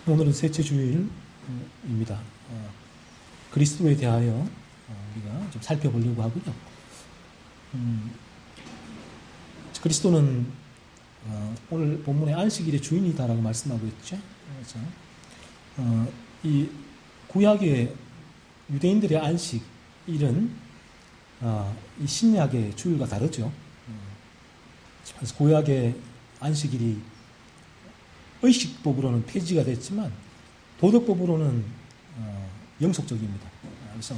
오늘은 셋째 주일입니다. 그리스도에 대하여 우리가 좀 살펴보려고 하고요. 그리스도는 오늘 본문의 안식일의 주인이다라고 말씀하고 있죠. 그래서 이 구약의 유대인들의 안식일은 이 신약의 주일과 다르죠. 그래서 구약의 안식일이 의식법으로는 폐지가 됐지만 도덕법으로는 영속적입니다. 그래서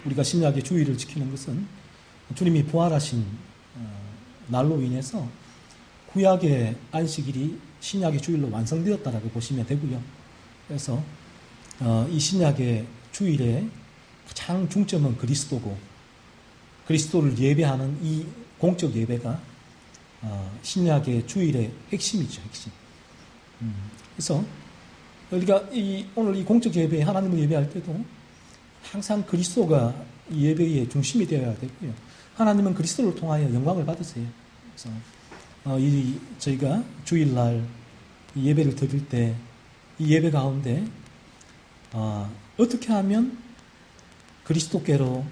우리가 신약의 주일을 지키는 것은 주님이 부활하신 날로 인해서 구약의 안식일이 신약의 주일로 완성되었다라고 보시면 되고요. 그래서 이 신약의 주일의 가장 중점은 그리스도고, 그리스도를 예배하는 이 공적 예배가 신약의 주일의 핵심이죠, 핵심. 그래서 우리가 오늘 이 공적 예배, 하나님을 예배할 때도 항상 그리스도가 이 예배의 중심이 되어야 되고요. 하나님은 그리스도를 통하여 영광을 받으세요. 그래서 저희가 주일날 이 예배를 드릴 때 이 예배 가운데 어떻게 하면 그리스도께로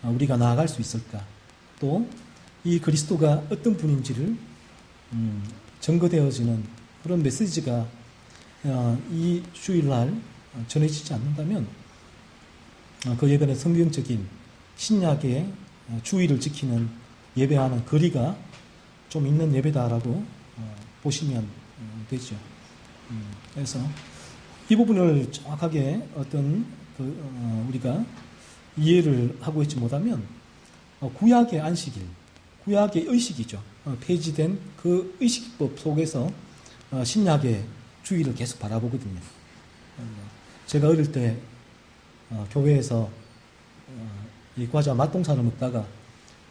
우리가 나아갈 수 있을까? 또 이 그리스도가 어떤 분인지를 증거되어지는 그런 메시지가 이 주일날 전해지지 않는다면 그 예배는 성경적인 신약의 주일을 지키는 예배와는 거리가 좀 있는 예배다라고 보시면 되죠. 그래서 이 부분을 정확하게 우리가 이해를 하고 있지 못하면 구약의 안식일, 구약의 의식이죠. 폐지된 그 의식법 속에서 신약의 주일을 계속 바라보거든요. 제가 어릴 때 교회에서 이 과자 맛동산을 먹다가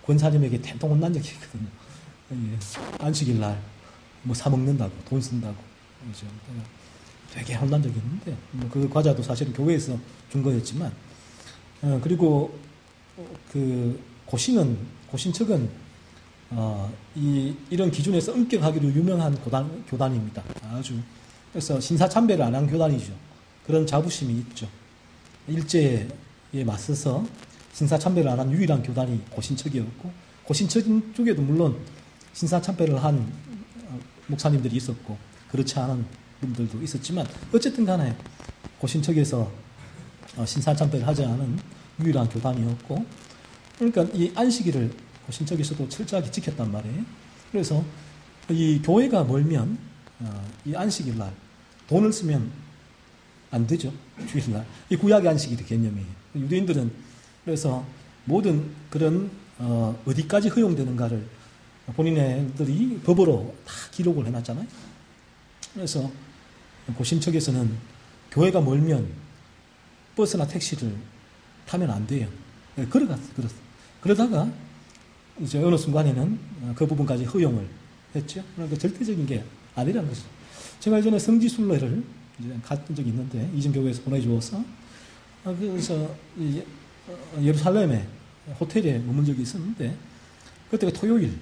권사님에게 텐통 혼난 적이 있거든요. 안식일 날 뭐 사 먹는다고, 돈 쓴다고. 되게 혼난 적이 있는데, 그 과자도 사실은 교회에서 준 거였지만, 그리고 그 고신척은 이런 기준에서 엄격하기로 유명한 교단입니다. 아주. 그래서 신사참배를 안 한 교단이죠. 그런 자부심이 있죠. 일제에 맞서서 신사참배를 안 한 유일한 교단이 고신척이었고, 고신척 쪽에도 물론 신사참배를 한 목사님들이 있었고 그렇지 않은 분들도 있었지만 어쨌든 간에 고신척에서 신사참배를 하지 않은 유일한 교단이었고, 그러니까 이 안식일을 고신척에서도 철저하게 지켰단 말이에요. 그래서 이 교회가 멀면 이 안식일날 돈을 쓰면 안 되죠. 주일날. 이 구약의 안식일의 개념이에요. 유대인들은 그래서 모든 그런 어디까지 허용되는가를 본인들이 법으로 다 기록을 해놨잖아요. 그래서 고신척에서는 교회가 멀면 버스나 택시를 타면 안 돼요. 걸어갔어요. 그러다가 이제 어느 순간에는 그 부분까지 허용을 했죠. 그러니까 절대적인 게 아니라는 거죠. 제가 예전에 성지순례를 갔던 적이 있는데 이진교회에서 보내주어서 그래서 예루살렘에 호텔에 머문 적이 있었는데 그때가 토요일,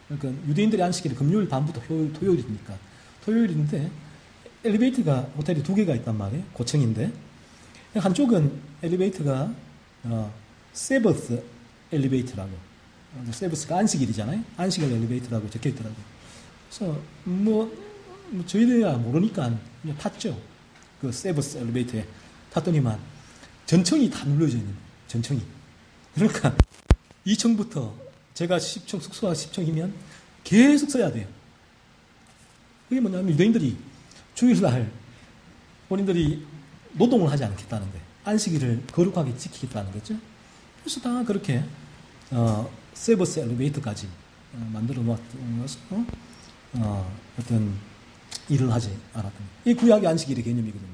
그러니까 유대인들의 안식일이 금요일 밤부터 토요일이니까 토요일인데 엘리베이터가 호텔이 2개가 있단 말이에요. 고층인데 한쪽은 엘리베이터가 세버스 엘리베이터라고, 세버스가 안식일이잖아요. 안식일 엘리베이터라고 적혀있더라고요. 그래서 저희들이야 모르니까 그냥 탔죠. 그 세버스 엘리베이터에 탔더니만 전층이 다 눌러져 있는 거예요. 전층이. 그러니까 2층부터 제가 10층, 숙소가 10층이면 계속 써야 돼요. 그게 뭐냐면 유대인들이 주일날 본인들이 노동을 하지 않겠다는 거예요. 안식일을 거룩하게 지키겠다는 거죠. 그래서 다 그렇게 세버스 엘리베이터까지 만들어 놓았어서 어떤 일을 하지 않았던 거예요. 이 구약의 안식일의 개념이거든요.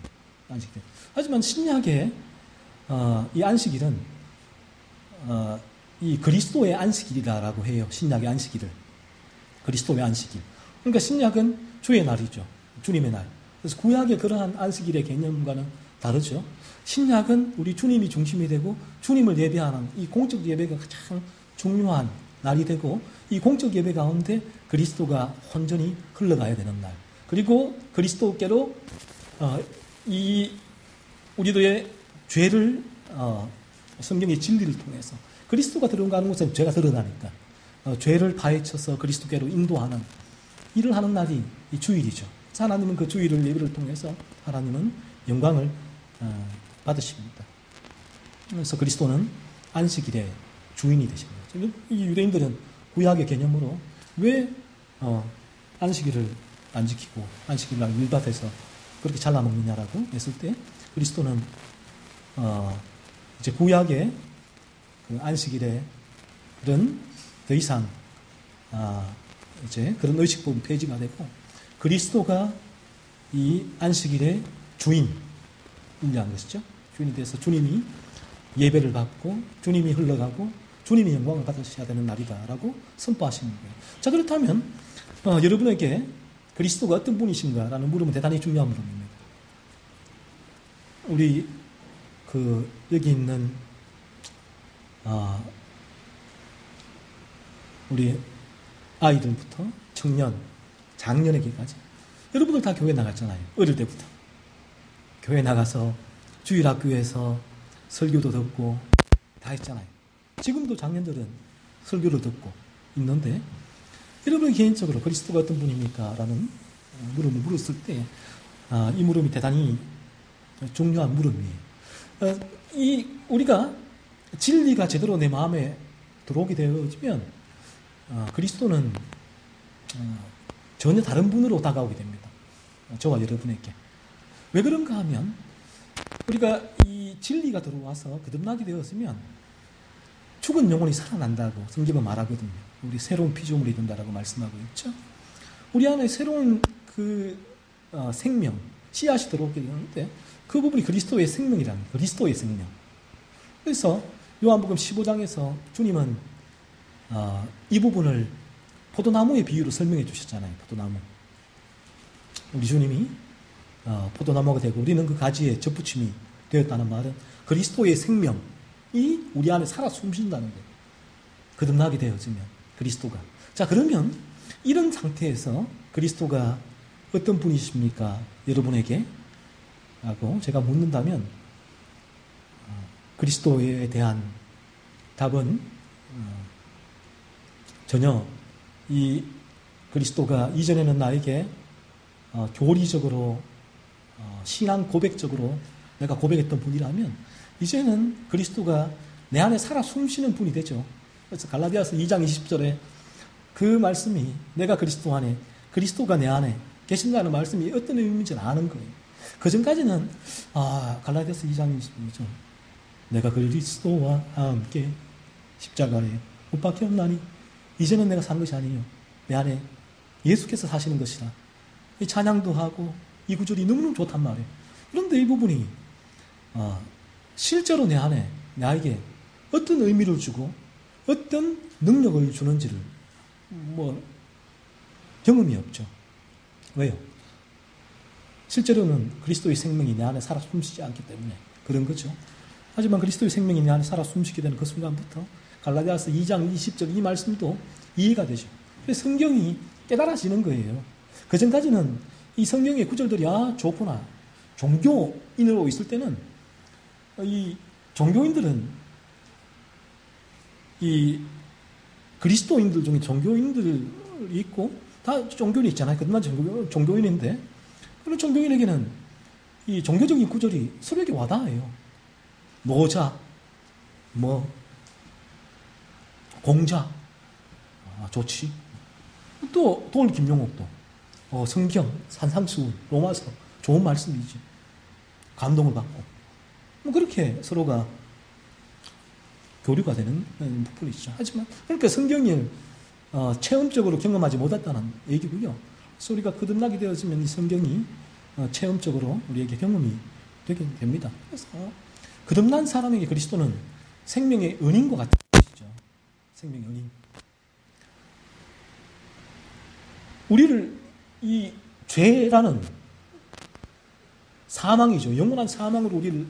안식일. 하지만 신약의 이 안식일은 이 그리스도의 안식일이라고 해요. 신약의 안식일을. 그리스도의 안식일. 그러니까 신약은 주의 날이죠. 주님의 날. 그래서 구약의 그러한 안식일의 개념과는 다르죠. 신약은 우리 주님이 중심이 되고 주님을 예배하는 이 공적 예배가 가장 중요한 날이 되고 이 공적 예배 가운데 그리스도가 온전히 흘러가야 되는 날. 그리고 그리스도께로 이 우리들의 죄를 성경의 진리를 통해서 그리스도가 들어가는 곳에 죄가 드러나니까 죄를 파헤쳐서 그리스도께로 인도하는 일을 하는 날이 이 주일이죠. 하나님은 그 주일을 예배를 통해서 하나님은 영광을 받으십니다. 그래서 그리스도는 안식일의 주인이 되십니다. 이 유대인들은 구약의 개념으로 왜 안식일을 안 지키고 안식일날 밀밭에서 그렇게 잘라 먹느냐라고 했을 때 그리스도는 이제 구약의 그 안식일에 그런 더 이상 이제 그런 의식법은 폐지가 되고 그리스도가 이 안식일의 주인이라는 것이죠. 주인이 돼서 주님이 예배를 받고 주님이 흘러가고 주님이 영광을 받으셔야 되는 날이다라고 선포하시는 거예요. 자, 그렇다면 여러분에게 그리스도가 어떤 분이신가라는 물음은 대단히 중요한 물음입니다. 우리 여기 있는 우리 아이들부터 청년, 장년에게까지 여러분들 다 교회 나갔잖아요. 어릴 때부터 교회 나가서 주일학교에서 설교도 듣고 다 했잖아요. 지금도 장년들은 설교를 듣고 있는데 여러분 개인적으로 그리스도가 어떤 분입니까? 라는 물음을 물었을 때 이 물음이 대단히 중요한 물음이에요. 우리가 진리가 제대로 내 마음에 들어오게 되어지면 그리스도는 전혀 다른 분으로 다가오게 됩니다. 저와 여러분에게. 왜 그런가 하면 우리가 이 진리가 들어와서 거듭나게 되었으면 죽은 영혼이 살아난다고 성경은 말하거든요. 우리 새로운 피조물이 된다라고 말씀하고 있죠. 우리 안에 새로운 생명, 씨앗이 들어오게 되는데 그 부분이 그리스도의 생명이라는 거예요. 그리스도의 생명. 그래서 요한복음 15장에서 주님은 이 부분을 포도나무의 비유로 설명해 주셨잖아요. 포도나무. 우리 주님이 포도나무가 되고 우리는 그 가지에 접붙임이 되었다는 말은 그리스도의 생명이 우리 안에 살아 숨쉰다는 거예요. 거듭나게 되어지면 그리스도가. 자, 그러면 이런 상태에서 그리스도가 어떤 분이십니까? 여러분에게? 라고 제가 묻는다면 그리스도에 대한 답은 전혀 이 그리스도가 이전에는 나에게 교리적으로 신앙 고백적으로 내가 고백했던 분이라면 이제는 그리스도가 내 안에 살아 숨쉬는 분이 되죠. 그래서 갈라디아서 2장 20절에 그 말씀이 내가 그리스도 안에 그리스도가 내 안에 계신다는 말씀이 어떤 의미인지는 아는 거예요. 그 전까지는 갈라디아서 2장 22절 내가 그리스도와 함께 십자가에 못 박혔나니 이제는 내가 산 것이 아니요 내 안에 예수께서 사시는 것이라. 이 찬양도 하고 이 구절이 너무너무 좋단 말이에요. 그런데 이 부분이 실제로 내 안에 나에게 어떤 의미를 주고 어떤 능력을 주는지를 경험이 없죠. 왜요? 실제로는 그리스도의 생명이 내 안에 살아 숨쉬지 않기 때문에 그런 거죠. 하지만 그리스도의 생명이 내 안에 살아 숨쉬게 되는 그 순간부터 갈라디아서 2장 20절 이 말씀도 이해가 되죠. 그래서 성경이 깨달아지는 거예요. 그 전까지는 이 성경의 구절들이 좋구나. 종교인으로 있을 때는 이 종교인들은 이 그리스도인들 중에 종교인들이 있고 다 종교인이 있잖아요. 그들만 종교인인데 그런 종교인에게는 이 종교적인 구절이 서로에게 와닿아요. 노자, 공자, 좋지. 또 돌 김용옥도 성경, 산상수훈, 로마서 좋은 말씀이지. 감동을 받고 그렇게 서로가 교류가 되는 부분이 있죠. 하지만 그러니까 성경을 체험적으로 경험하지 못했다는 얘기고요. 그래서 우리가 거듭나게 되어지면 이 성경이 체험적으로 우리에게 경험이 되게 됩니다. 그래서 거듭난 사람에게 그리스도는 생명의 은인과 같은 것이죠. 생명의 은인. 우리를 이 죄라는 사망이죠. 영원한 사망으로 우리를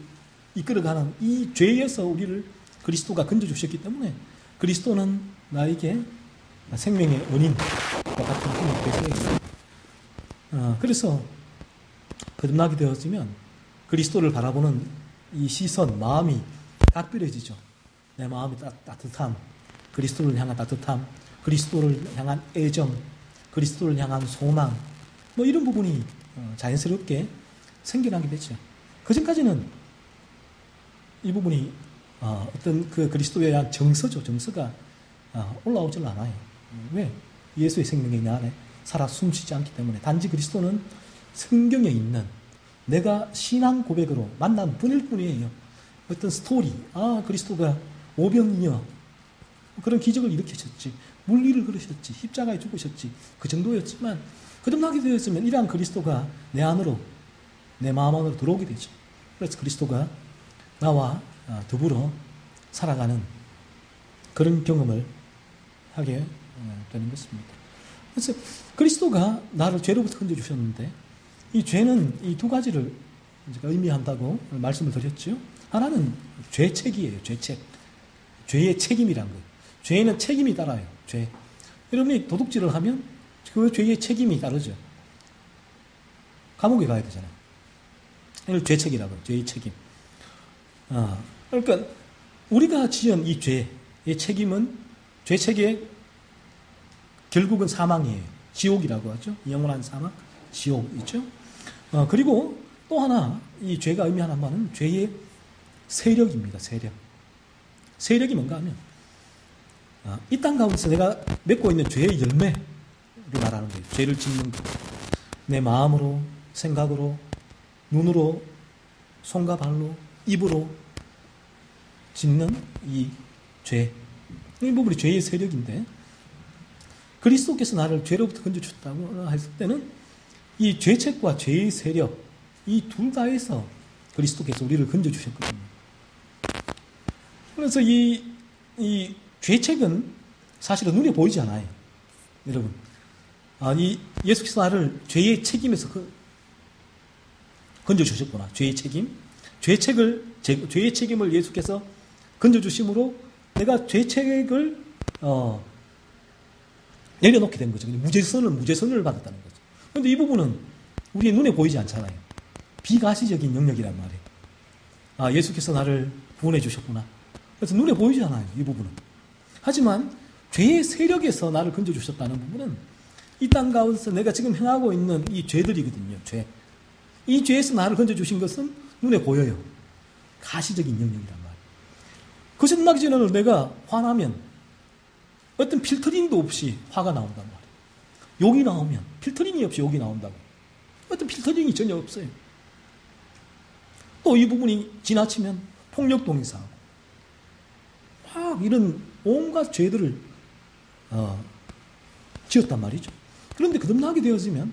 이끌어가는 이 죄에서 우리를 그리스도가 건져주셨기 때문에 그리스도는 나에게 생명의 은인과 같은 분이 되세요. 그래서 거듭나게 되어지면 그리스도를 바라보는 이 시선, 마음이 각별해지죠. 내 마음이 따뜻함, 그리스도를 향한 따뜻함, 그리스도를 향한 애정, 그리스도를 향한 소망, 뭐 이런 부분이 자연스럽게 생겨나게 되죠. 그전까지는 이 부분이 어떤 그 그리스도에 대한 정서죠. 정서가 올라오질 않아요. 왜? 예수의 생명이 내 안에 살아 숨쉬지 않기 때문에. 단지 그리스도는 성경에 있는 내가 신앙 고백으로 만난 분일 뿐이에요. 어떤 스토리, 그리스도가 오병이어 그런 기적을 일으키셨지, 물리를 걸으셨지, 십자가에 죽으셨지, 그 정도였지만 거듭나게 되었으면 이러한 그리스도가 내 안으로, 내 마음 안으로 들어오게 되죠. 그래서 그리스도가 나와 더불어 살아가는 그런 경험을 하게 되는 것입니다. 그래서 그리스도가 나를 죄로부터 건져주셨는데 이 죄는 이 두 가지를 의미한다고 말씀을 드렸죠. 하나는 죄책이에요. 죄책. 죄의 책임이란 거예요. 죄에는 책임이 따라요. 죄. 여러분이 도둑질을 하면 그 죄의 책임이 따르죠. 감옥에 가야 되잖아요. 이걸 죄책이라고 해요. 죄의 책임. 그러니까 우리가 지은 이 죄의 책임은, 죄책의 결국은 사망이에요. 지옥이라고 하죠. 영원한 사망, 지옥 있죠. 그리고 또 하나 이 죄가 의미하는 바는 죄의 세력입니다. 세력. 세력이 뭔가 하면 이 땅 가운데서 내가 맺고 있는 죄의 열매를 말하는 거예요. 죄를 짓는 것. 내 마음으로, 생각으로, 눈으로, 손과 발로, 입으로 짓는 이 죄. 이 부분이 죄의 세력인데 그리스도께서 나를 죄로부터 건져주셨다고 했을 때는 이 죄책과 죄의 세력, 이 둘 다에서 그리스도께서 우리를 건져주셨거든요. 그래서 이 죄책은 사실은 눈에 보이지 않아요. 여러분. 이 예수께서 나를 죄의 책임에서 건져주셨구나. 죄의 책임. 죄의 책임을 예수께서 건져주심으로 내가 죄책을 내려놓게 된 거죠. 무죄선을 받았다는 거죠. 그런데 이 부분은 우리의 눈에 보이지 않잖아요. 비가시적인 영역이란 말이에요. 예수께서 나를 구원해 주셨구나. 그래서 눈에 보이지 않아요. 이 부분은. 하지만 죄의 세력에서 나를 건져주셨다는 부분은 이 땅 가운데서 내가 지금 행하고 있는 이 죄들이거든요. 죄. 이 죄에서 나를 건져주신 것은 눈에 보여요. 가시적인 영역이란 말이에요. 거듭나기 전에는 내가 화나면 어떤 필터링도 없이 화가 나온단 말이에요. 욕이 나오면 필터링이 없이 욕이 나온다고. 어떤 필터링이 전혀 없어요. 또 이 부분이 지나치면 폭력도 행사하고 막 이런 온갖 죄들을 지었단 말이죠. 그런데 거듭나게 되어지면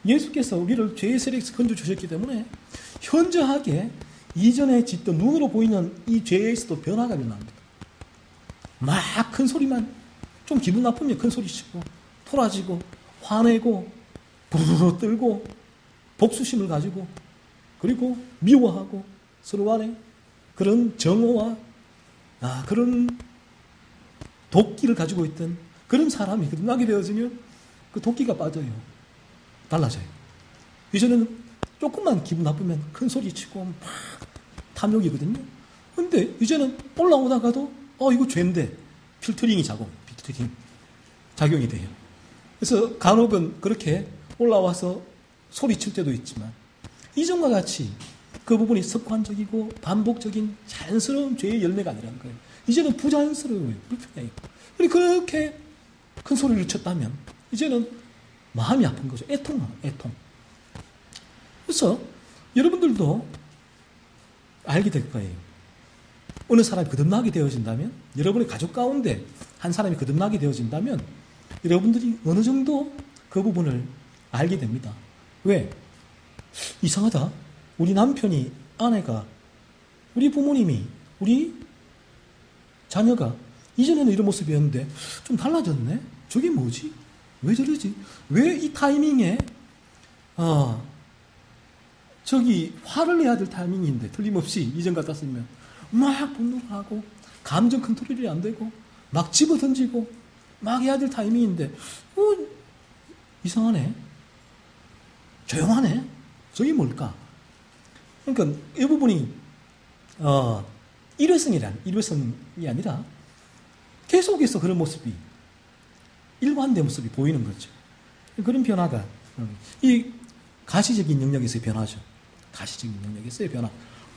예수께서 우리를 죄의 세력에서 건져주셨기 때문에 현저하게 이전에 짓던 눈으로 보이는 이 죄에서도 변화가 일어납니다. 막 큰 소리만, 좀 기분 나쁘면 큰 소리 치고 토라지고 화내고 부르르 떨고 복수심을 가지고 그리고 미워하고 서로 간에 그런 정오와 그런 도끼를 가지고 있던 그런 사람이 거듭나게 되어지면 그 도끼가 빠져요. 달라져요. 이제는 조금만 기분 나쁘면 큰 소리 치고 막 탐욕이거든요. 근데 이제는 올라오다가도 이거 죄인데 필터링이 작용이 돼요. 그래서 간혹은 그렇게 올라와서 소리칠 때도 있지만 이전과 같이 그 부분이 습관적이고 반복적인 자연스러운 죄의 열매가 아니라는 거예요. 이제는 부자연스러워요. 불편해요. 그렇게 큰 소리를 쳤다면 이제는 마음이 아픈 거죠. 애통. 그래서 여러분들도 알게 될 거예요. 어느 사람이 거듭나게 되어진다면, 여러분의 가족 가운데 한 사람이 거듭나게 되어진다면 여러분들이 어느 정도 그 부분을 알게 됩니다. 왜? 이상하다. 우리 남편이, 아내가, 우리 부모님이, 우리 자녀가 이전에는 이런 모습이었는데 좀 달라졌네? 저게 뭐지? 왜 저러지? 왜 이 타이밍에 저기 화를 내야 될 타이밍인데 틀림없이 이전 같았으면 막 분노를 하고 감정 컨트롤이 안 되고 막 집어던지고 막 해야 될 타이밍인데 이상하네. 조용하네. 저게 뭘까? 그러니까 이 부분이 일회성이 아니라 계속해서 그런 모습이 일관된 모습이 보이는 거죠. 그런 변화가 이 가시적인 영역에서의 변화죠. 가시적인 영역에서의 변화.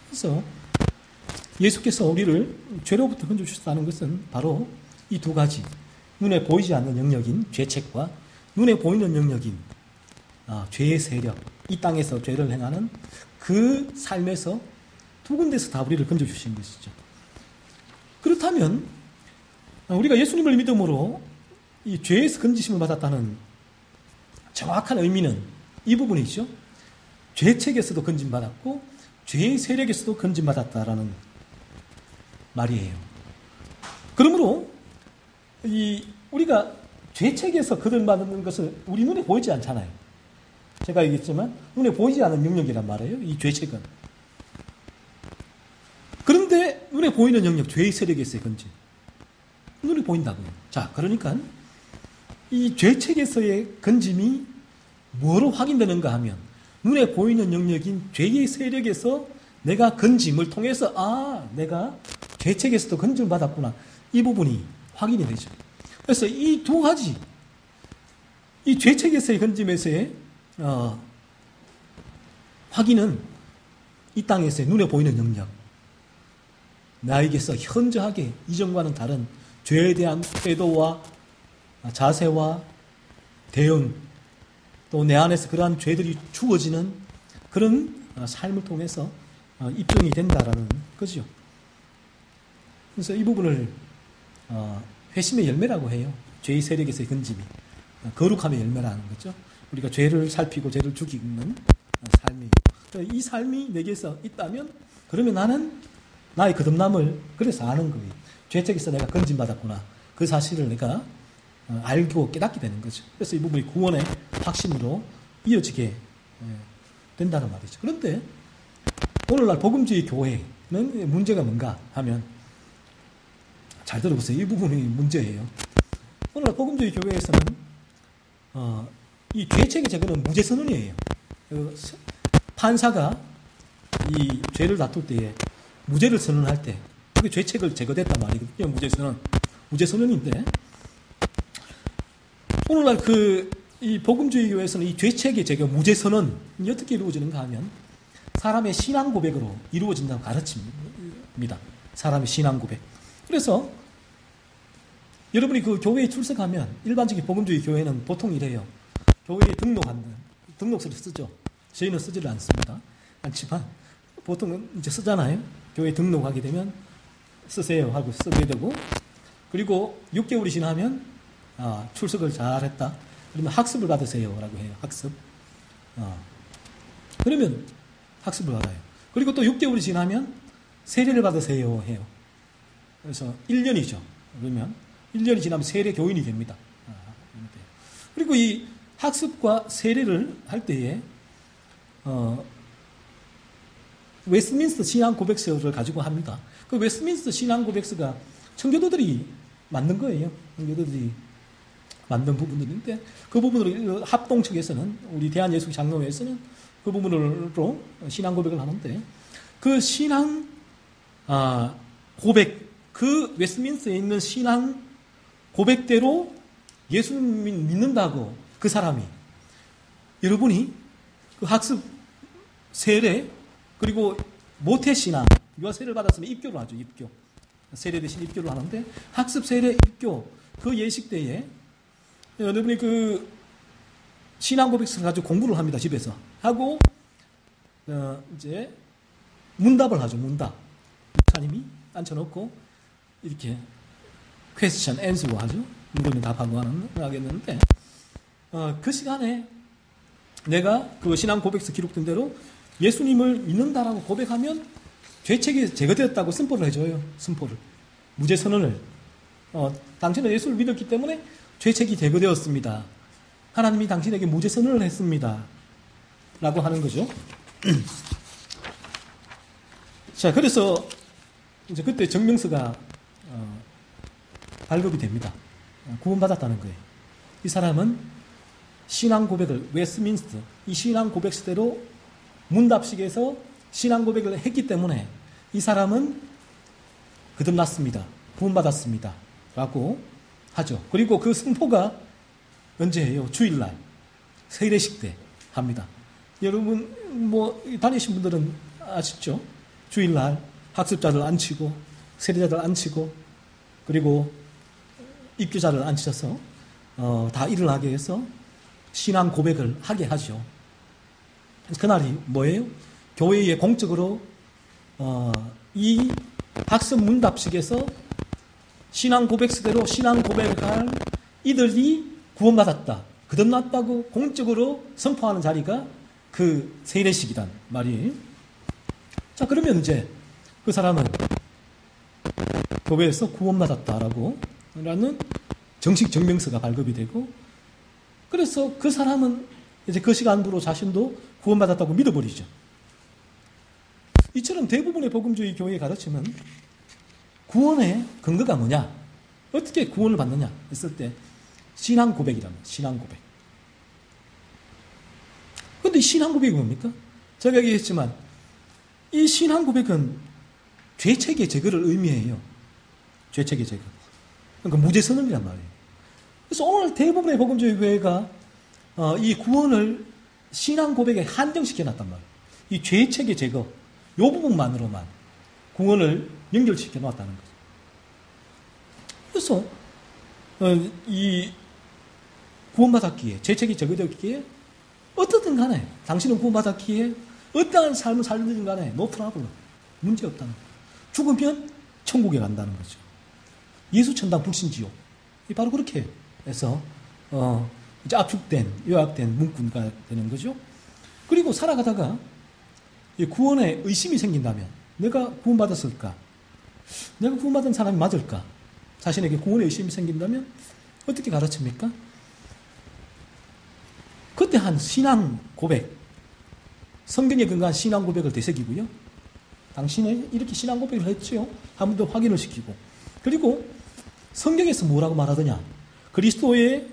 그래서 예수께서 우리를 죄로부터 건져주셨다는 것은 바로 이 두 가지, 눈에 보이지 않는 영역인 죄책과 눈에 보이는 영역인 죄의 세력, 이 땅에서 죄를 행하는 그 삶에서 두 군데서 다 우리를 건져주신 것이죠. 그렇다면 우리가 예수님을 믿음으로 이 죄에서 건지심을 받았다는 정확한 의미는 이 부분이죠. 죄책에서도 건짐받았고 죄의 세력에서도 건짐받았다라는 말이에요. 그러므로 우리가 죄책에서 건짐받는 것을 우리 눈에 보이지 않잖아요. 제가 얘기했지만 눈에 보이지 않는 영역이란 말이에요. 이 죄책은. 그런데 눈에 보이는 영역, 죄의 세력에서의 건짐. 눈에 보인다고요. 자, 그러니까 이 죄책에서의 건짐이 뭐로 확인되는가 하면 눈에 보이는 영역인 죄의 세력에서 내가 건짐을 통해서 내가 죄책에서도 건짐을 받았구나. 이 부분이 확인이 되죠. 그래서 이 두 가지, 이 죄책에서의 건짐에서의 확인은 이 땅에서의 눈에 보이는 영역, 나에게서 현저하게 이전과는 다른 죄에 대한 태도와 자세와 대응, 또 내 안에서 그러한 죄들이 주어지는 그런 삶을 통해서 입증이 된다라는 거죠. 그래서 이 부분을 회심의 열매라고 해요. 죄의 세력에서의 건짐이 거룩함의 열매라는 거죠. 우리가 죄를 살피고 죄를 죽이는 삶이, 이 삶이 내게서 있다면 그러면 나는 나의 거듭남을 그래서 아는 거예요. 죄책에서 내가 건짐받았구나. 그 사실을 내가 알고 깨닫게 되는 거죠. 그래서 이 부분이 구원의 확신으로 이어지게 된다는 말이죠. 그런데 오늘날 복음주의 교회는 문제가 뭔가 하면, 잘 들어보세요. 이 부분이 문제예요. 오늘날 복음주의 교회에서는 이 죄책의 제거는 무죄 선언이에요. 판사가 이 죄를 다툴 때에 무죄를 선언할 때 그게 죄책을 제거됐단 말이거든요. 무죄 선언인데, 오늘날 이 복음주의 교회에서는 이 죄책의 제거, 무죄 선언이 어떻게 이루어지는가 하면 사람의 신앙 고백으로 이루어진다고 가르칩니다. 사람의 신앙 고백. 그래서 여러분이 그 교회에 출석하면 일반적인 복음주의 교회는 보통 이래요. 교회에 등록서를 쓰죠. 저희는 쓰지를 않지만 보통은 이제 쓰잖아요. 교회에 등록하게 되면 쓰세요 하고 쓰게 되고, 그리고 6개월이 지나면 출석을 잘했다. 그러면 학습을 받으세요 라고 해요. 학습. 그러면 학습을 받아요. 그리고 또 6개월이 지나면 세례를 받으세요 해요. 그래서 1년이죠. 그러면 1년이 지나면 세례 교인이 됩니다. 그리고 이 학습과 세례를 할 때에 웨스트민스터 신앙 고백서를 가지고 합니다. 그 웨스트민스터 신앙 고백서가 청교도들이 만든 거예요. 청교도들이 만든 부분들인데, 그 부분으로 합동 측에서는, 우리 대한예수교 장로회에서는 그 부분으로 신앙 고백을 하는데, 그 신앙 고백, 그 웨스트민스터에 있는 신앙 고백대로 예수님 믿는다고 그 사람이, 여러분이 그 학습 세례 그리고 모태신앙, 유아 세례를 받았으면 입교를 하죠. 입교. 세례 대신 입교를 하는데, 학습 세례 입교 그 예식 때에 여러분이 그 신앙 고백서를 가지고 공부를 합니다. 집에서 하고 이제 문답을 하죠. 문답. 목사님이 앉혀놓고 이렇게 퀘스천 앤서로 하죠. 물으면 답하고 하겠는데, 그 시간에 내가 그 신앙 고백서 기록된 대로 예수님을 믿는다라고 고백하면 죄책이 제거되었다고 선포를 해줘요. 선포를. 무죄 선언을. 당신은 예수를 믿었기 때문에 죄책이 제거되었습니다. 하나님이 당신에게 무죄 선언을 했습니다. 라고 하는 거죠. 자, 그래서 이제 그때 증명서가 발급이 됩니다. 구원받았다는 거예요. 이 사람은 신앙 고백을 웨스트민스터 이 신앙 고백시대로 문답식에서 신앙 고백을 했기 때문에 이 사람은 거듭났습니다. 구원받았습니다. 라고 하죠. 그리고 그 선포가 언제예요? 주일날 세례식 때 합니다. 여러분 다니신 분들은 아시죠? 주일날 학습자들 앉히고 세례자들 앉히고 그리고 입교자를 앉히셔서 다 일어나게 해서 신앙 고백을 하게 하죠. 그날이 뭐예요? 교회에 공적으로 이 학습 문답식에서 신앙 고백시대로 신앙 고백할 이들이 구원받았다, 거듭났다고 공적으로 선포하는 자리가 그 세례식이란 말이에요. 자, 그러면 이제 그 사람은 교회에서 구원받았다라고 라는 정식 증명서가 발급이 되고, 그래서 그 사람은 이제 그 시간부로 자신도 구원받았다고 믿어버리죠. 이처럼 대부분의 복음주의 교회의 가르침은 구원의 근거가 뭐냐, 어떻게 구원을 받느냐 했을 때 신앙 고백이라는 신앙 고백. 그런데 이 신앙 고백이 뭡니까? 제가 얘기했지만 이 신앙 고백은 죄책의 제거를 의미해요. 죄책의 제거. 그러니까 무죄선언이란 말이에요. 그래서 오늘 대부분의 복음주의 교회가 이 구원을 신앙 고백에 한정시켜놨단 말이에요. 이 죄책의 제거, 이 부분만으로만 구원을 연결시켜 놓았다는 거죠. 그래서 이 구원받았기에, 죄책이 제거되었기에 어떻든 간에 당신은 구원받았기에 어떠한 삶을 살든 간에 no problem, 문제 없다는 거예요. 죽으면 천국에 간다는 거죠. 예수 천당 불신지옥. 바로 그렇게 해서 이제 압축된, 요약된 문구가 되는 거죠. 그리고 살아가다가 구원에 의심이 생긴다면, 내가 구원받았을까? 내가 구원받은 사람이 맞을까? 자신에게 구원에 의심이 생긴다면 어떻게 가르칩니까? 그때 한 신앙 고백, 성경에 근거한 신앙 고백을 되새기고요. 당신이 이렇게 신앙 고백을 했지요? 한 번 더 확인을 시키고, 그리고 성경에서 뭐라고 말하더냐? 그리스도의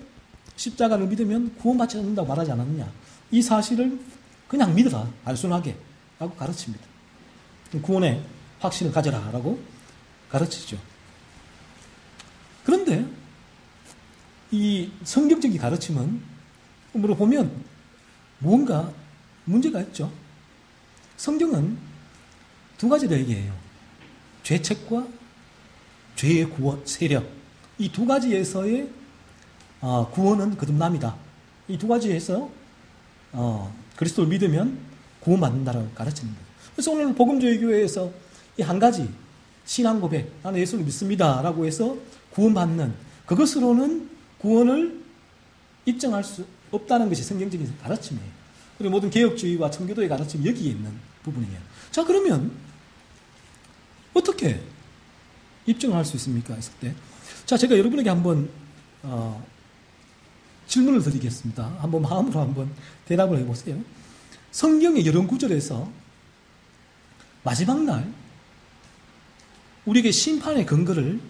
십자가를 믿으면 구원받지 않는다고 말하지 않았느냐? 이 사실을 그냥 믿어라, 단순하게 라고 가르칩니다. 구원의 확신을 가져라 라고 가르치죠. 그런데 이 성경적인 가르침은 물어보면 뭔가 문제가 있죠. 성경은 두 가지를 얘기해요. 죄책과 죄의 구원, 세력. 이 두 가지에서의 구원은 거듭남이다. 이 두 가지에서 그리스도를 믿으면 구원받는다라고 가르치는 거예요. 그래서 오늘 복음주의 교회에서 이 한 가지 신앙 고백, 나는 예수를 믿습니다 라고 해서 구원받는, 그것으로는 구원을 입증할 수 없다는 것이 성경적인 가르침이에요. 그리고 모든 개혁주의와 청교도의 가르침이 여기에 있는 부분이에요. 자, 그러면 어떻게 입증할 수 있습니까? 했을 때, 자, 제가 여러분에게 한번 질문을 드리겠습니다. 한번 마음으로 한번 대답을 해보세요. 성경의 여러 구절에서 마지막 날 우리에게 심판의 근거를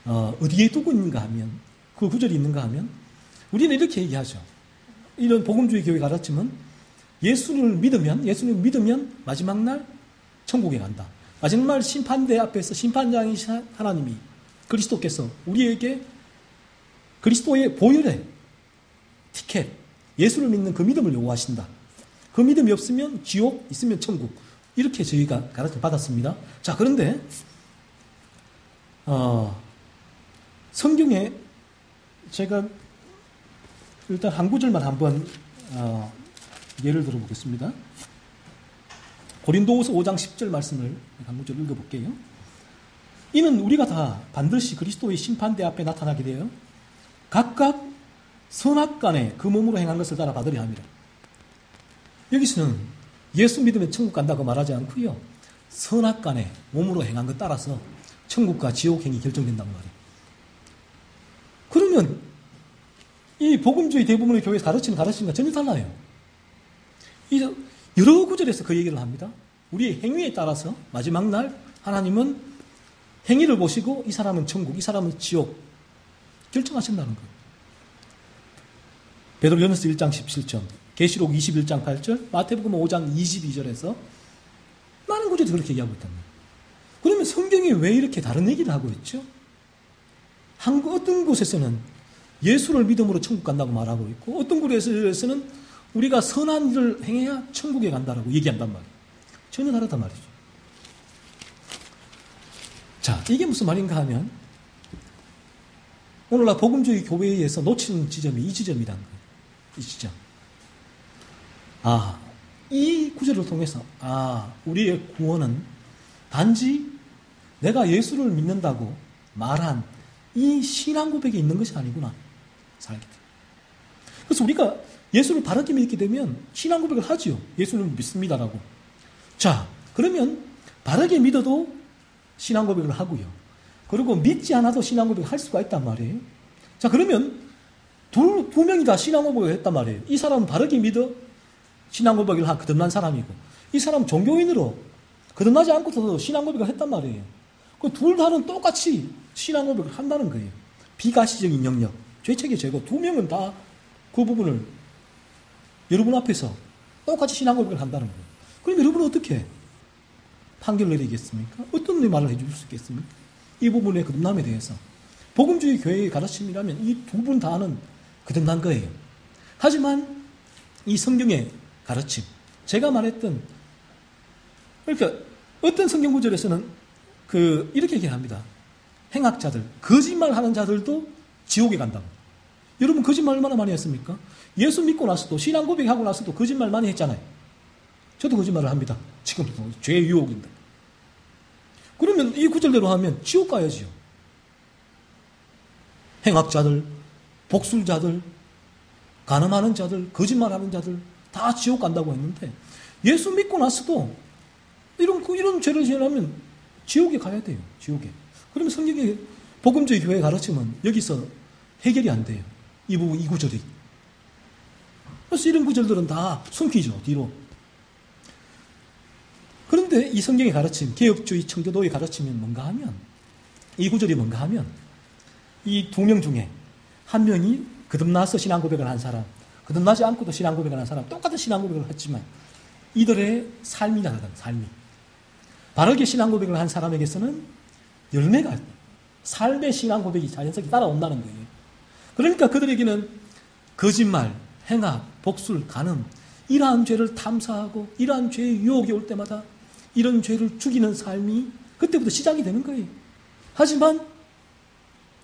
어디에 두고 있는가 하면, 그 구절이 있는가 하면 우리는 이렇게 얘기하죠. 이런 복음주의 교회 가르침은 예수를 믿으면 마지막 날 천국에 간다. 마지막 날 심판대 앞에서 심판장이신 하나님이, 그리스도께서 우리에게 그리스도의 보혈의 티켓, 예수를 믿는 그 믿음을 요구하신다. 그 믿음이 없으면 지옥, 있으면 천국. 이렇게 저희가 가르침 받았습니다. 자, 그런데 성경에 제가 일단 한 구절만 한번 예를 들어보겠습니다. 고린도후서 5장 10절 말씀을 한 구절 읽어볼게요. 이는 우리가 다 반드시 그리스도의 심판대 앞에 나타나게 되어 각각 선악간에 그 몸으로 행한 것을 따라 받으려 함이라. 여기서는 예수 믿으면 천국 간다고 말하지 않고요, 선악간에 몸으로 행한 것 따라서 천국과 지옥 행이 결정된단 말이에요. 그러면 이 복음주의 대부분의 교회에서 가르치는 가르침과 전혀 달라요. 이 여러 구절에서 그 얘기를 합니다. 우리의 행위에 따라서 마지막 날 하나님은 행위를 보시고 이 사람은 천국, 이 사람은 지옥 결정하신다는 거예요. 베드로전서 1장 17절, 계시록 21장 8절, 마태복음 5장 22절에서 많은 구절이 그렇게 얘기하고 있단 말이에요. 그러면 성경이 왜 이렇게 다른 얘기를 하고 있죠? 어떤 곳에서는 예수를 믿음으로 천국 간다고 말하고 있고, 어떤 곳에서는 우리가 선한 일을 행해야 천국에 간다라고 얘기한단 말이에요. 전혀 다르단 말이죠. 자, 이게 무슨 말인가 하면, 오늘날 복음주의 교회에서 놓치는 지점이 이 지점이라는 거예요. 이 지점. 이 구절을 통해서, 우리의 구원은 단지 내가 예수를 믿는다고 말한 이 신앙 고백에 있는 것이 아니구나. 살게 돼. 그래서 우리가 예수를 바르게 믿게 되면 신앙 고백을 하지요. 예수를 믿습니다라고. 자, 그러면 바르게 믿어도 신앙 고백을 하고요. 그리고 믿지 않아도 신앙 고백을 할 수가 있단 말이에요. 자, 그러면 두 명이 다 신앙 고백을 했단 말이에요. 이 사람은 바르게 믿어 신앙 고백을 한 거듭난 사람이고, 이 사람은 종교인으로 거듭나지 않고서도 신앙 고백을 했단 말이에요. 그 둘 다는 똑같이 신앙 고백을 한다는 거예요. 비가시적인 영역, 죄책의 제거. 두 명은 다 그 부분을 여러분 앞에서 똑같이 신앙 고백을 한다는 거예요. 그럼 여러분은 어떻게 판결을 내리겠습니까? 어떤 말을 해줄 수 있겠습니까? 이 부분의 거듭남에 대해서. 복음주의 교회의 가르침이라면 이 두 분 다는 거듭난 거예요. 하지만 이 성경의 가르침, 제가 말했던, 그러니까 어떤 성경 구절에서는 이렇게 얘기합니다. 행악자들, 거짓말하는 자들도 지옥에 간다고. 여러분 거짓말 얼마나 많이 했습니까? 예수 믿고 나서도, 신앙 고백하고 나서도 거짓말 많이 했잖아요. 저도 거짓말을 합니다. 지금도 죄의 유혹인데. 그러면 이 구절대로 하면 지옥 가야지요. 행악자들, 복술자들, 간음하는 자들, 거짓말하는 자들 다 지옥 간다고 했는데, 예수 믿고 나서도 이런 죄를 지으려면 지옥에 가야 돼요. 지옥에. 그러면 성경의 복음주의 교회 가르침은 여기서 해결이 안 돼요. 이 부분, 이 구절이. 그래서 이런 구절들은 다 숨기죠, 뒤로. 그런데 이 성경의 가르침, 개혁주의 청교도의 가르침은 뭔가 하면, 이 구절이 뭔가 하면, 이 두 명 중에 한 명이 거듭나서 신앙 고백을 한 사람, 거듭나지 않고도 신앙 고백을 한 사람, 똑같은 신앙 고백을 했지만 이들의 삶이 다르다. 삶이. 바르게 신앙 고백을 한 사람에게서는 열매가, 삶의 신앙 고백이 자연스럽게 따라온다는 거예요. 그러니까 그들에게는 거짓말, 행악, 복술, 간음, 이러한 죄를 탐사하고 이러한 죄의 유혹이 올 때마다 이런 죄를 죽이는 삶이 그때부터 시작이 되는 거예요. 하지만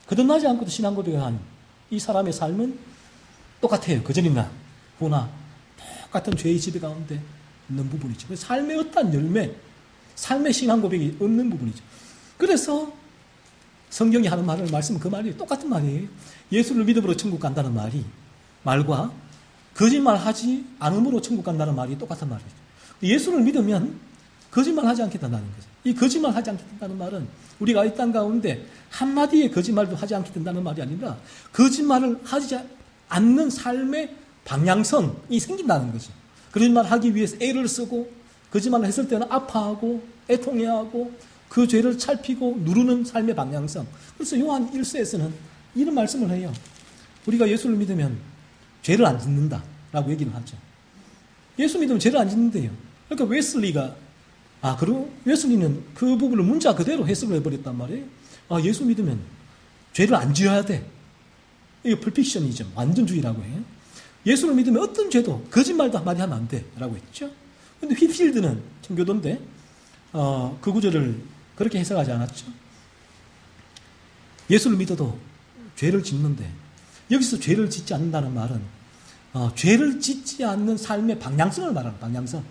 거듭나지 않고도 신앙 고백을 한 이 사람의 삶은 똑같아요. 그전이나 후나 똑같은 죄의 지배 가운데 있는 부분이죠. 삶의 어떠한 열매, 삶의 신앙 고백이 없는 부분이죠. 그래서 성경이 하는 말씀은 그 말이에요. 똑같은 말이에요. 예수를 믿음으로 천국 간다는 말과 거짓말하지 않음으로 천국 간다는 말이 똑같은 말이죠. 예수를 믿으면 거짓말하지 않겠다는 거죠. 이 거짓말하지 않겠다는 말은 우리가 이 땅 가운데 한마디의 거짓말도 하지 않겠다는 말이 아니라 거짓말을 하지 않는 삶의 방향성이 생긴다는 거죠. 거짓말을 하기 위해서 애를 쓰고 거짓말을 했을 때는 아파하고 애통해하고 그 죄를 살피고 누르는 삶의 방향성. 그래서 요한 1서에서는 이런 말씀을 해요. 우리가 예수를 믿으면 죄를 안 짓는다라고 얘기를 하죠. 예수 믿으면 죄를 안 짓는데요. 그러니까 그리고 웨슬리는 그 부분을 문자 그대로 해석을 해버렸단 말이에요. 예수 믿으면 죄를 안 지어야 돼. 이게 퍼펙셔니즘, 완전주의라고 해요. 예수를 믿으면 어떤 죄도, 거짓말도 한마디 하면 안 돼. 라고 했죠. 근데 휘필드는 청교도인데, 그 구절을 그렇게 해석하지 않았죠. 예수를 믿어도 죄를 짓는데, 여기서 죄를 짓지 않는다는 말은, 죄를 짓지 않는 삶의 방향성을 말하는 방향성.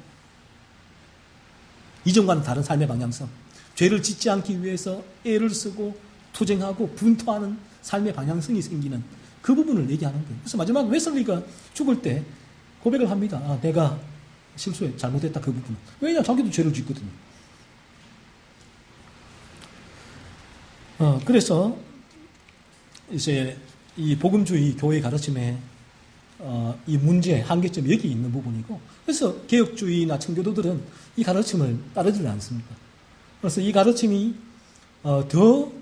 이전과는 다른 삶의 방향성. 죄를 짓지 않기 위해서 애를 쓰고 투쟁하고 분투하는 삶의 방향성이 생기는 그 부분을 얘기하는 거예요. 그래서 마지막 웨슬리가 죽을 때 고백을 합니다. 내가 실수해, 잘못했다, 그 부분은. 왜냐, 자기도 죄를 짓거든요. 그래서 이제 이 복음주의 교회 가르침의 이 문제, 한계점이 여기 있는 부분이고, 그래서 개혁주의나 청교도들은 이 가르침을 따르지 않습니다. 그래서 이 가르침이 더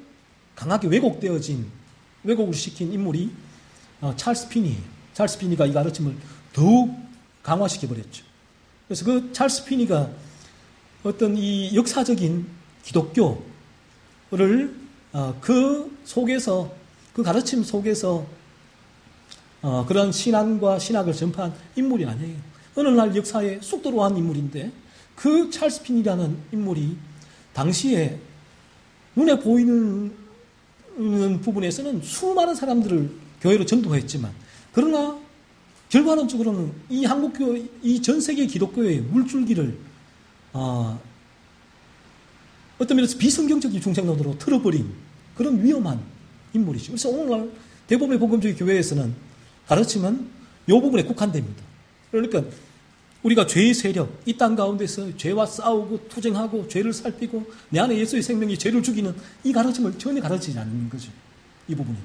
강하게 왜곡을 시킨 인물이 찰스 피니예요. 찰스 피니가 이 가르침을 더욱 강화시켜버렸죠. 그래서 그 찰스 피니가 어떤 이 역사적인 기독교를 그 속에서, 그 가르침 속에서 그런 신앙과 신학을 전파한 인물이 아니에요. 어느 날 역사에 쑥 들어온 인물인데 그 찰스 피니라는 인물이 당시에 눈에 보이는 부분에서는 수많은 사람들을 교회로 전도했지만, 그러나 결과론적으로는 이 한국교, 이 전 세계 기독교의 물줄기를 어떤 면에서 비성경적인 중생론으로 틀어버린 그런 위험한 인물이죠. 그래서 오늘날 대부분의 복음주의 교회에서는 가르침은 이 부분에 국한됩니다. 그러니까 우리가 죄의 세력, 이 땅 가운데서 죄와 싸우고 투쟁하고 죄를 살피고 내 안에 예수의 생명이 죄를 죽이는 이 가르침을 전혀 가르치지 않는 거죠. 이 부분이.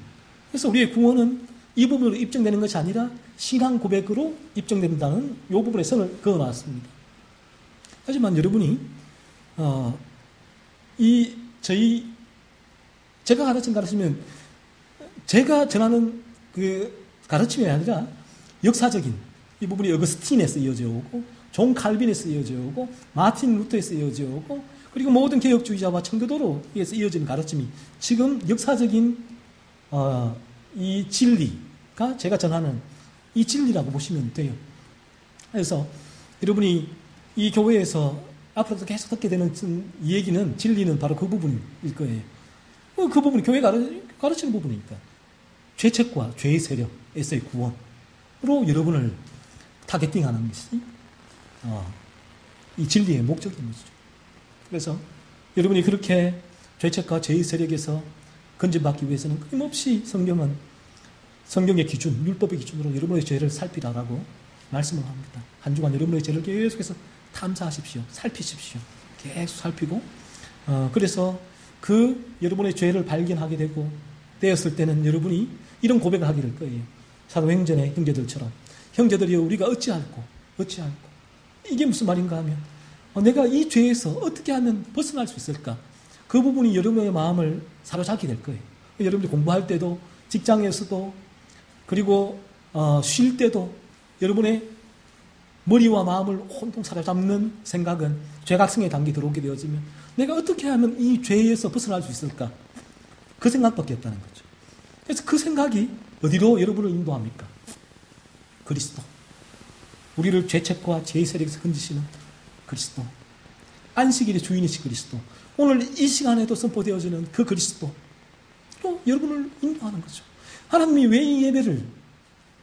그래서 우리의 구원은 이 부분으로 입증되는 것이 아니라 신앙 고백으로 입증된다는 이 부분에 선을 그어놨습니다. 하지만 여러분이 제가 가르친 가르치면 제가 전하는 그 가르침이 아니라 역사적인 이 부분이 어거스틴에서 이어져 오고 존 칼빈에서 이어져 오고 마틴 루터에서 이어져 오고 그리고 모든 개혁주의자와 청교도로에서 이어지는 가르침이 지금 역사적인 이 진리가 제가 전하는 이 진리라고 보시면 돼요. 그래서 여러분이 이 교회에서 앞으로도 계속 듣게 되는 이 얘기는, 진리는 바로 그 부분일 거예요. 그 부분이 교회가 가르치는 부분이니까. 죄책과 죄의 세력에서의 구원으로 여러분을 타겟팅하는 것이 이 진리의 목적인 것이죠. 그래서 여러분이 그렇게 죄책과 죄의 세력에서 건진받기 위해서는 끊임없이 성경의 기준, 율법의 기준으로 여러분의 죄를 살피라라고 말씀을 합니다. 한 주간 여러분의 죄를 계속해서 탐사하십시오. 살피십시오. 계속 살피고 그래서 그 여러분의 죄를 발견하게 되었을 때는 여러분이 이런 고백을 하게 될 거예요. 사도행전의 형제들처럼 형제들이여 우리가 어찌할꼬 이게 무슨 말인가 하면 내가 이 죄에서 어떻게 하면 벗어날 수 있을까? 그 부분이 여러분의 마음을 사로잡게 될 거예요. 여러분이 공부할 때도 직장에서도 그리고 쉴 때도 여러분의 머리와 마음을 온통 사로잡는 생각은 죄각성의 단계에 들어오게 되어지면 내가 어떻게 하면 이 죄에서 벗어날 수 있을까? 그 생각밖에 없다는 거죠. 그래서 그 생각이 어디로 여러분을 인도합니까? 그리스도. 우리를 죄책과 죄의 세력에서 건지시는 그리스도. 안식일의 주인이신 그리스도. 오늘 이 시간에도 선포되어지는 그 그리스도로 여러분을 인도하는 거죠. 하나님이 왜 이 예배를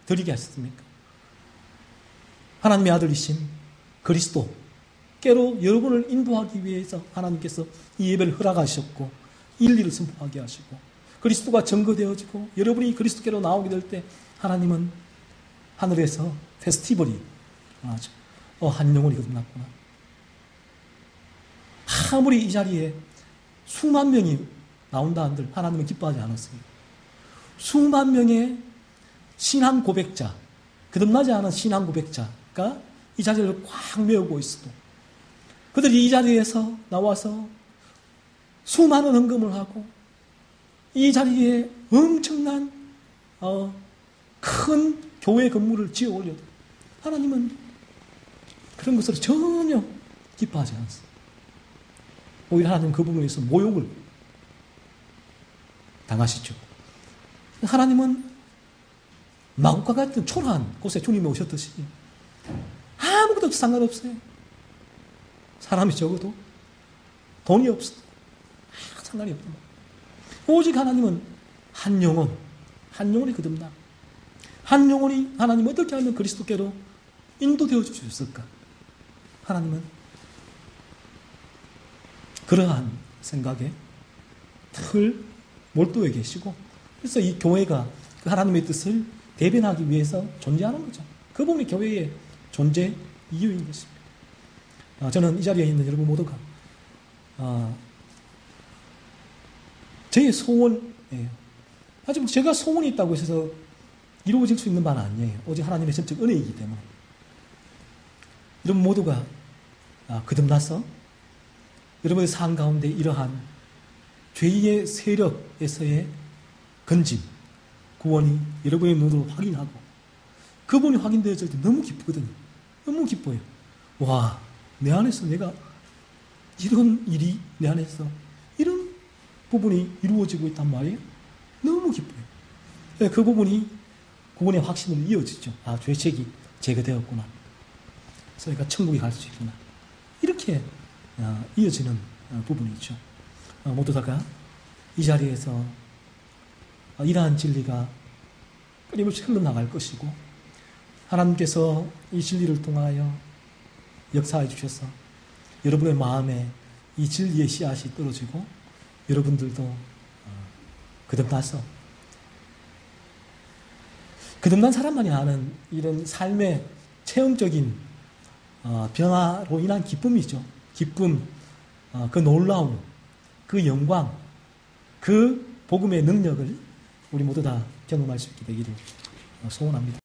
드리게 하셨습니까? 하나님의 아들이신 그리스도께로 여러분을 인도하기 위해서 하나님께서 이 예배를 허락하셨고 진리를 선포하게 하시고 그리스도가 증거되어지고 여러분이 그리스도께로 나오게 될 때 하나님은 하늘에서 페스티벌이 하죠. 한 영혼이 거듭났구나. 아무리 이 자리에 수만 명이 나온다 한들 하나님은 기뻐하지 않았습니다. 수만 명의 신앙 고백자, 거듭나지 않은 신앙 고백자가 이 자리를 꽉 메우고 있어도 그들이 이 자리에서 나와서 수많은 헌금을 하고 이 자리에 엄청난 큰 교회 건물을 지어 올려도 하나님은 그런 것을 전혀 기뻐하지 않습니다. 오히려 하나님은 그 부분에서 모욕을 당하시죠. 하나님은 마국과 같은 초라한 곳에 주님이 오셨듯이 아무것도 상관없어요. 사람이 적어도 돈이 없어도 상관이 없다. 오직 하나님은 한 영혼이 거듭나. 한 영혼이 하나님 어떻게 하면 그리스도께로 인도되어 주셨을까? 하나님은 그러한 생각에 늘 몰두해 계시고 그래서 이 교회가 그 하나님의 뜻을 대변하기 위해서 존재하는 거죠. 그 부분이 교회의 존재 이유인 것입니다. 저는 이 자리에 있는 여러분 모두가 제 소원이에요. 하지만 제가 소원이 있다고 해서 이루어질 수 있는 바는 아니에요. 오직 하나님의 전적 은혜이기 때문에 여러분 모두가 거듭나서 여러분의 삶 가운데 이러한 죄의 세력에서의 건짐, 구원이 여러분의 눈으로 확인하고 그분이 확인되어질 때 너무 기쁘거든요. 너무 기뻐요. 와, 내 안에서 내가 이런 일이 내 안에서 이런 부분이 이루어지고 있단 말이에요. 너무 기뻐요. 그 부분이 구원의 확신으로 이어지죠. 아, 죄책이 제거되었구나. 그러니까 천국에 갈 수 있구나. 이렇게 이어지는 부분이죠. 모두 다가 이 자리에서 이러한 진리가 끊임없이 흘러나갈 것이고 하나님께서 이 진리를 통하여 역사해 주셔서 여러분의 마음에 이 진리의 씨앗이 떨어지고 여러분들도 거듭난 사람만이 아는 이런 삶의 체험적인 변화로 인한 기쁨이죠. 기쁨, 그 놀라움, 그 영광, 그 복음의 능력을 우리 모두 다 경험할 수 있게 되기를 소원합니다.